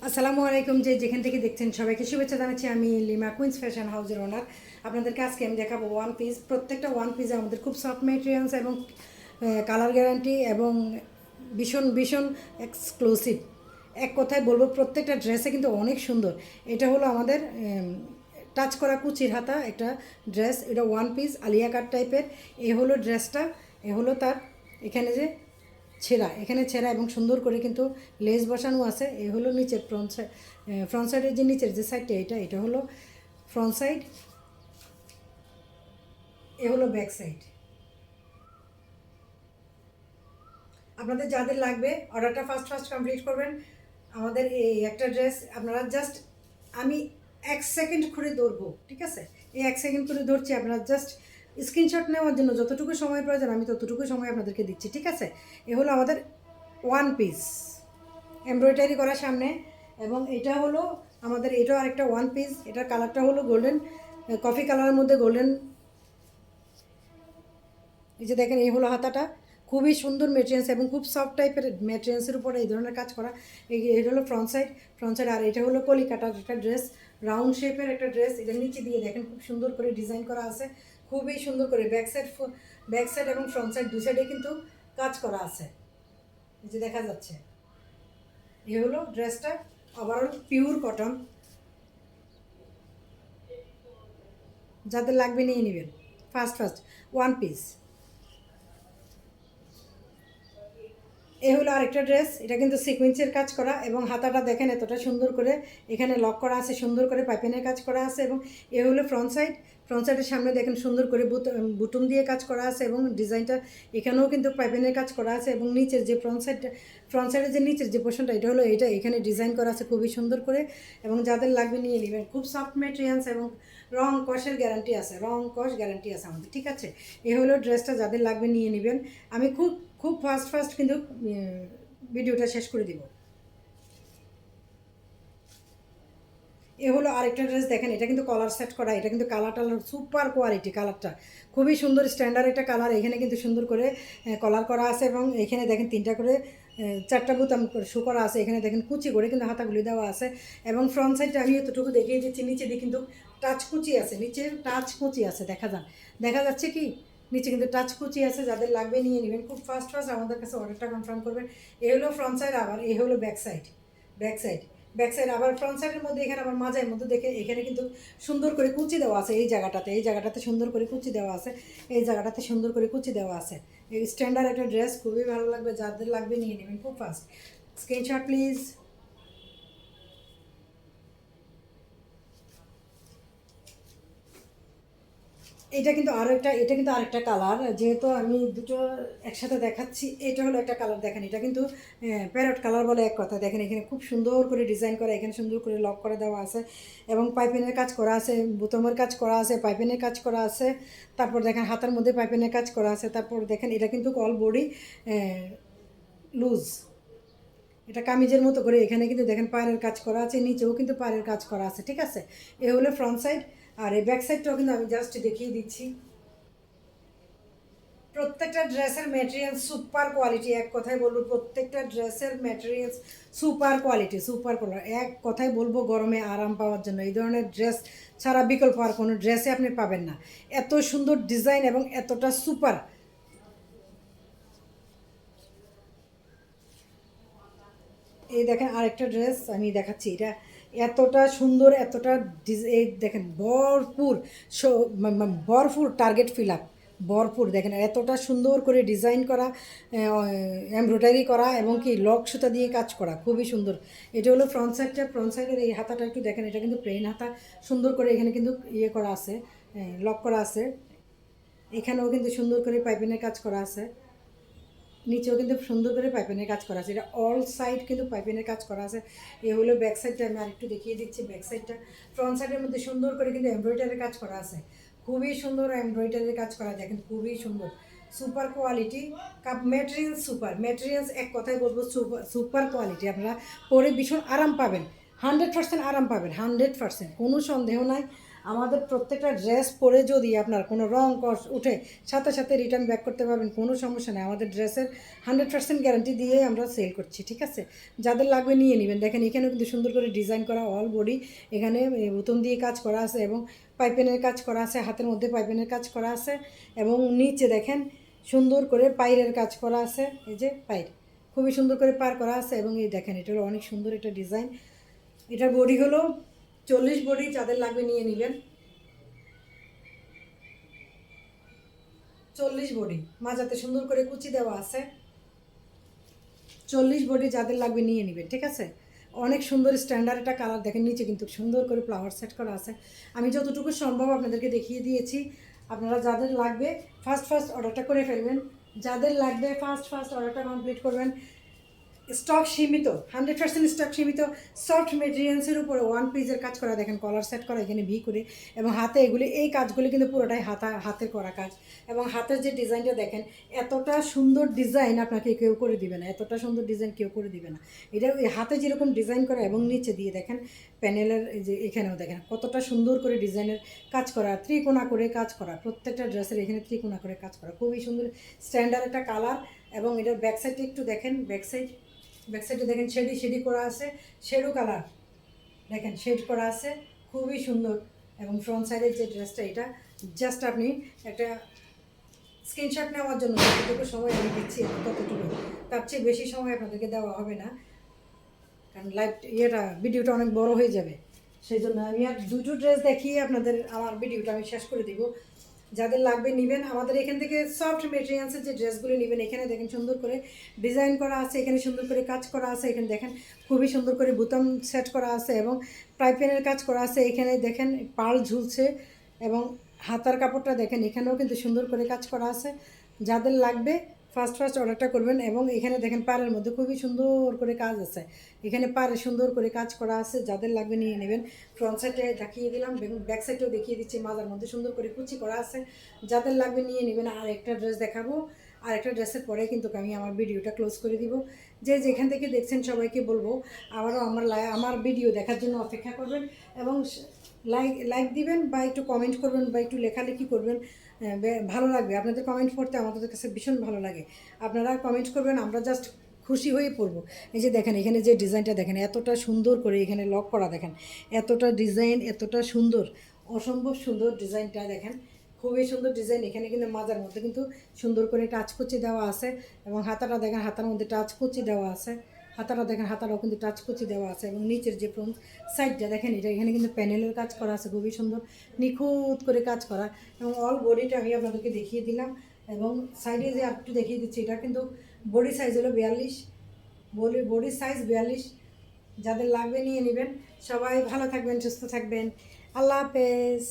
আসসালামু আলাইকুম। যেখান থেকে দেখছেন সবাইকে শুভেচ্ছা জানাচ্ছি। আমি লিমা কুইন্স ফ্যাশন হাউসের ওনার। আপনাদেরকে আজকে আমি দেখাবো ওয়ান পিস। প্রত্যেকটা ওয়ান পিসে আমাদের খুব সফট মেটেরিয়ালস এবং কালার গ্যারান্টি এবং ভীষণ ভীষণ এক্সক্লুসিভ। এক কথায় বলবো প্রত্যেকটা ড্রেসে কিন্তু অনেক সুন্দর। এটা হলো আমাদের টাচ করা কুচির হাতা একটা ড্রেস। এটা ওয়ান পিস আলিয়া কাট টাইপের। এ হলো ড্রেসটা, এ হলো তার এখানে যে ছেঁড়া, এখানে ছেঁড়া এবং সুন্দর করে কিন্তু লেস বসানো আছে। এই হলো নিচের ফ্রন্ট সাইডের যে নিচের যে সাইডটা, এটা হলো ফ্রন্ট সাইড, এ হলো ব্যাক সাইড। আপনাদের যাদের লাগবে অর্ডারটা ফার্স্ট কমপ্লিট করবেন। আমাদের এই একটা ড্রেস আপনারা জাস্ট, আমি 1 সেকেন্ড করে ধরবো, ঠিক আছে? এই 1 সেকেন্ড করে ধরছি, আপনারা জাস্ট স্ক্রিনশট নেওয়ার জন্য যতটুকু সময় প্রয়োজন আমি ততটুকু সময় আপনাদেরকে দিচ্ছি, ঠিক আছে? এ হলো আমাদের ওয়ান পিস এমব্রয়ডারি করা সামনে, এবং এটা হলো আমাদের, এটাও আরেকটা ওয়ান পিস। এটার কালারটা হলো গোল্ডেন, কফি কালারের মধ্যে গোল্ডেন। এই যে দেখেন, এই হলো হাতাটা, খুবই সুন্দর মেটেরিয়ালস এবং খুব সফট টাইপের মেটেরিয়ালসের উপরে এই ধরনের কাজ করা। এটা হলো ফ্রন্ট সাইড। আর এটা হলো কলিকাতার একটা ড্রেস, রাউন্ড শেপের একটা ড্রেস। এটা নিচে দিয়ে দেখেন খুব সুন্দর করে ডিজাইন করা আছে, খুবই সুন্দর করে ব্যাক সাইড এবং ফ্রন্ট সাইড দু সাইডে কিন্তু কাজ করা আছে, এই যে দেখা যাচ্ছে। এই হলো ড্রেসটা, ওভারঅল পিওর কটন। যাদের লাগবে নিয়ে নেবেন ফার্স্ট ওয়ান পিস। এ হলো আরেকটা ড্রেস, এটা কিন্তু সিকুয়েন্সের কাজ করা এবং হাতাটা দেখেন এতটা সুন্দর করে এখানে লক করা আছে, সুন্দর করে পাইপিনের কাজ করা আছে। এবং এ হলো ফ্রন্ট সাইডের সামনে দেখেন সুন্দর করে বুটুম দিয়ে কাজ করা আছে এবং ডিজাইনটা এখানেও কিন্তু পাইপিনের কাজ করা আছে। এবং নিচের যে ফ্রন্ট সাইডের যে নিচের যে পোর্শনটা, এটা হলো এটা এখানে ডিজাইন করা আছে খুবই সুন্দর করে। এবং যাদের লাগবে নিয়ে নেবেন, খুব সফট মেটেরিয়ালস এবং রং কষের গ্যারান্টি আছে, রং কষ গ্যারান্টি আছে আমাদের, ঠিক আছে? এ হলো ড্রেসটা, যাদের লাগবে নিয়ে নেবেন। আমি খুব খুব ফাস্ট কিন্তু ভিডিওটা শেষ করে দিব। এ হলো আরেকটা ড্রেস, দেখেন এটা কিন্তু কলার সেট করা, এটা কিন্তু কালারটা সুপার কোয়ালিটি, কালারটা খুবই সুন্দর, স্ট্যান্ডার্ড একটা কালার। এখানে কিন্তু সুন্দর করে কলার করা আছে এবং এখানে দেখেন 3টা করে 4টা বোতাম শু করা আছে। এখানে দেখেন কুচি করে কিন্তু হাতাগুলি দেওয়া আছে। এবং ফ্রন্ট সাইডটা আমি এতটুকু দেখিয়ে দিচ্ছি, নিচে দিয়ে কিন্তু টাচ কুচি আছে, নিচে টাচ কুচি আছে, দেখা যাচ্ছে কি নিচে কিন্তু টাচ কুচি আছে। যাদের লাগবে নিয়ে নেবেন, খুব ফাস্ট আমাদের কাছে অর্ডারটা কনফার্ম করবেন। এই হলো ফ্রন্ট সাইড, আবার এই হলো ব্যাক সাইড আবার ফ্রন্ট সাইডের মধ্যে এখানে আবার মাঝের মধ্যে দেখে এখানে কিন্তু সুন্দর করে কুচি দেওয়া আছে। এই জায়গাটাতে সুন্দর করে কুচি দেওয়া আছে, এই জায়গাটাতে সুন্দর করে কুচি দেওয়া আছে। এই স্ট্যান্ডার্ড একটা ড্রেস, খুবই ভালো লাগবে। যাদের লাগবে নিয়ে নেবেন খুব ফাস্ট। Screenshot please. এটা কিন্তু আরেকটা কালার, যেহেতু আমি দুটো একসাথে দেখাচ্ছি। এটা হলো একটা কালার, দেখেন এটা কিন্তু প্যারট কালার বলে এক কথা। দেখেন এখানে খুব সুন্দর করে ডিজাইন করা, এখানে সুন্দর করে লক করে দেওয়া আছে এবং পাইপিনের কাজ করা আছে, বোতামের কাজ করা আছে, পাইপিনের কাজ করা আছে। তারপর দেখেন হাতার মধ্যে পাইপিনের কাজ করা আছে। তারপর দেখেন এটা কিন্তু অল বডি লুজ, এটা কামিজের মতো করে। এখানে কিন্তু দেখেন পায়ের কাজ করা আছে, নিচেও কিন্তু পায়ের কাজ করা আছে, ঠিক আছে? এ হলো ফ্রন্ট সাইড। আর এই ব্যাক সাইডটাও কিন্তু আমি জাস্ট দেখিয়ে দিচ্ছি। প্রত্যেকটা ড্রেসের ম্যাটেরিয়াল সুপার কোয়ালিটি, এক কথায় বলবো প্রত্যেকটা ড্রেসের ম্যাটেরিয়ালস সুপার কালার। এক কথায় বলবো গরমে আরাম পাওয়ার জন্য এই ধরনের ড্রেস ছাড়া বিকল্প আর কোনো ড্রেসে আপনি পাবেন না। এত সুন্দর ডিজাইন এবং এতটা সুপার। এই দেখেন আরেকটা ড্রেস আমি দেখাচ্ছি, এটা এতটা সুন্দর, এতটা এই দেখেন ভরপুর টার্গেট ফিল আপ, ভরপুর দেখেন এতটা সুন্দর করে ডিজাইন করা, এমব্রয়ডারি করা এবং কি লক সুতা দিয়ে কাজ করা, খুবই সুন্দর। এটা হলো ফ্রন্ট সাইডের এই হাতাটা একটু দেখেন, এটা কিন্তু প্লেন হাতা, সুন্দর করে এখানে কিন্তু ইয়ে করা আছে, লক করা আছে। এখানেও কিন্তু সুন্দর করে পাইপিনের কাজ করা আছে, নিচেও কিন্তু সুন্দর করে পাইপিনের কাজ করা আছে। এটা অল সাইড কিন্তু পাইপিনের কাজ করা আছে। এ হলো ব্যাক সাইডটা, আমি আরেকটু দেখিয়ে দিচ্ছি ব্যাক সাইডটা। ফ্রন্ট সাইডের মধ্যে সুন্দর করে কিন্তু এমব্রয়ডারির কাজ করা আছে, খুবই সুন্দর এমব্রয়ডারির কাজ করা, দেখেন খুবই সুন্দর, সুপার কোয়ালিটি। মেটেরিয়ালস এক কথায় বলবো সুপার কোয়ালিটি। আপনারা পরে ভীষণ আরাম পাবেন, 100% আরাম পাবেন, 100%, কোনো সন্দেহ নাই। আমাদের প্রত্যেকটা ড্রেস পরে যদি আপনার কোনো রং কস উঠে সাথে সাথে রিটার্ন ব্যাক করতে পারবেন, কোনো সমস্যা নেই। আমাদের ড্রেসের 100% গ্যারান্টি দিয়ে আমরা সেল করছি, ঠিক আছে? যাদের লাগবে নিয়ে নেবেন। দেখেন এখানেও কিন্তু সুন্দর করে ডিজাইন করা অল বডি, এখানে বোতাম দিয়ে কাজ করা আছে এবং পাইপেনের কাজ করা আছে, হাতের মধ্যে পাইপেনের কাজ করা আছে এবং নিচে দেখেন সুন্দর করে পাইরের কাজ করা আছে। এই যে পাইর খুবই সুন্দর করে পার করা আছে এবং এই দেখেন এটা হলো অনেক সুন্দর একটা ডিজাইন। এটার বডি হলো 40 বডি, যাদের লাগবে নিয়ে নেবেন। 40 বডি, মাজাতে সুন্দর করে কুচি দেওয়া আছে। 40 বডি, যাদের লাগবে নিয়ে নেবেন, ঠিক আছে? অনেক সুন্দর স্ট্যান্ডার্ড একটা কালার। দেখেন নিচে কিন্তু সুন্দর করে ফ্লাওয়ার সেট করা আছে। আমি যতটুকু সম্ভব আপনাদেরকে দেখিয়ে দিয়েছি। আপনারা যাদের লাগবে ফার্স্ট অর্ডারটা করে ফেলবেন। যাদের লাগবে ফার্স্ট অর্ডারটা কমপ্লিট করবেন। স্টক সীমিত, 100% স্টক সীমিত। সফট মেটেরিয়ালসের উপরে ওয়ান পিসের কাজ করা, দেখেন কলার সেট করা এখানে ভি করে এবং হাতে এগুলি, এই কাজগুলি কিন্তু পুরোটাই হাতের করা কাজ এবং হাতের যে ডিজাইনটা দেখেন, এতটা সুন্দর ডিজাইন আপনাকে কেউ করে দিবে না, এতটা সুন্দর ডিজাইন কেউ করে দিবে না। এটা হাতে যেরকম ডিজাইন করা এবং নিচে দিয়ে দেখেন প্যানেলের যে এখানেও দেখেন কতটা সুন্দর করে ডিজাইনের কাজ করা, ত্রিকোণা করে কাজ করা, প্রত্যেকটা ড্রেসের এখানে ত্রিকোণা করে কাজ করা, খুবই সুন্দর স্ট্যান্ডার্ড একটা কালার। এবং এটার ব্যাক সাইডটা একটু দেখেন, ব্যাক সাইডে দেখেন শেডি করা আছে, শেডো কালার দেখেন শেড করা আছে, খুবই সুন্দর। এবং ফ্রন্ট সাইডের যে ড্রেসটা, এটা জাস্ট আপনি একটা স্ক্রিনশট নেওয়ার জন্য যতটুকু সময় আমি দিচ্ছি ততটুকু, তার চেয়ে বেশি সময় আপনাদেরকে দেওয়া হবে না, কারণ ভিডিওটা অনেক বড় হয়ে যাবে। সেই জন্য আমি আর দুটো ড্রেস দেখিয়ে আপনাদের আমার ভিডিওটা আমি শেষ করে দিব। যাদের লাগবে নেবেন। আমাদের এখান থেকে সফট মেটেরিয়ালসের যে ড্রেসগুলো নেবেন, এখানে দেখেন সুন্দর করে ডিজাইন করা আছে, এখানে সুন্দর করে কাজ করা আছে, এখানে দেখেন খুবই সুন্দর করে বোতাম সেট করা আছে এবং পাইপেনের কাজ করা আছে, এখানে দেখেন পাল ঝুলছে এবং হাতার কাপড়টা দেখেন এখানেও কিন্তু সুন্দর করে কাজ করা আছে। যাদের লাগবে ফার্স্ট অর্ডারটা করবেন। এবং এখানে দেখেন পাড়ের মধ্যে খুবই সুন্দর করে কাজ আছে, এখানে পাড়ে সুন্দর করে কাজ করা আছে, যাদের লাগবে নিয়ে নেবেন। ফ্রন্ট সাইডে দেখিয়ে দিলাম, ব্যাক সাইডেও দেখিয়ে দিচ্ছি, মাজার মধ্যে সুন্দর করে কুচি করা আছে, যাদের লাগবে নিয়ে নেবেন। আর একটা ড্রেস দেখাবো, আর একটা ড্রেসের পরে কিন্তু আমি আমার ভিডিওটা ক্লোজ করে দিব। যে যেখান থেকে দেখছেন সবাইকে বলবো আবারও আমার ভিডিও দেখার জন্য অপেক্ষা করবেন এবং লাইক দিবেন বা একটু কমেন্ট করবেন বা একটু লেখালেখি করবেন। ভালো লাগবে আপনাদের কমেন্ট পড়তে, আমাদের কাছে ভীষণ ভালো লাগে। আপনারা কমেন্ট করবেন, আমরা জাস্ট খুশি হয়ে পড়বো। এই যে দেখেন এখানে যে ডিজাইনটা দেখেন, এতটা সুন্দর করে এখানে লক করা, দেখেন এতটা ডিজাইন, এতটা সুন্দর, অসম্ভব সুন্দর ডিজাইনটা দেখেন, খুবই সুন্দর ডিজাইন। এখানে কিন্তু মাজার মধ্যে কিন্তু সুন্দর করে টাচ কুচি দেওয়া আছে এবং হাতাটা দেখেন, হাতার মধ্যে টাচ কুচি দেওয়া আছে, হাতাটা দেখেন, হাতাটাও কিন্তু টাচ কুচি দেওয়া আছে এবং নিচের যে ফ্রন্ট সাইডটা দেখেন, এটা এখানে কিন্তু প্যানেলের কাজ করা আছে, খুবই সুন্দর নিখুঁত করে কাজ করা। এবং অল বডিটা আমি আপনাদেরকে দেখিয়ে দিলাম এবং সাইডে যে একটু দেখিয়ে দিচ্ছি, এটা কিন্তু বডি সাইজ হলো 42, বডি সাইজ 42। যাদের লাগবে নিয়ে নেবেন। সবাই ভালো থাকবেন, সুস্থ থাকবেন। আল্লাহ হাফেজ।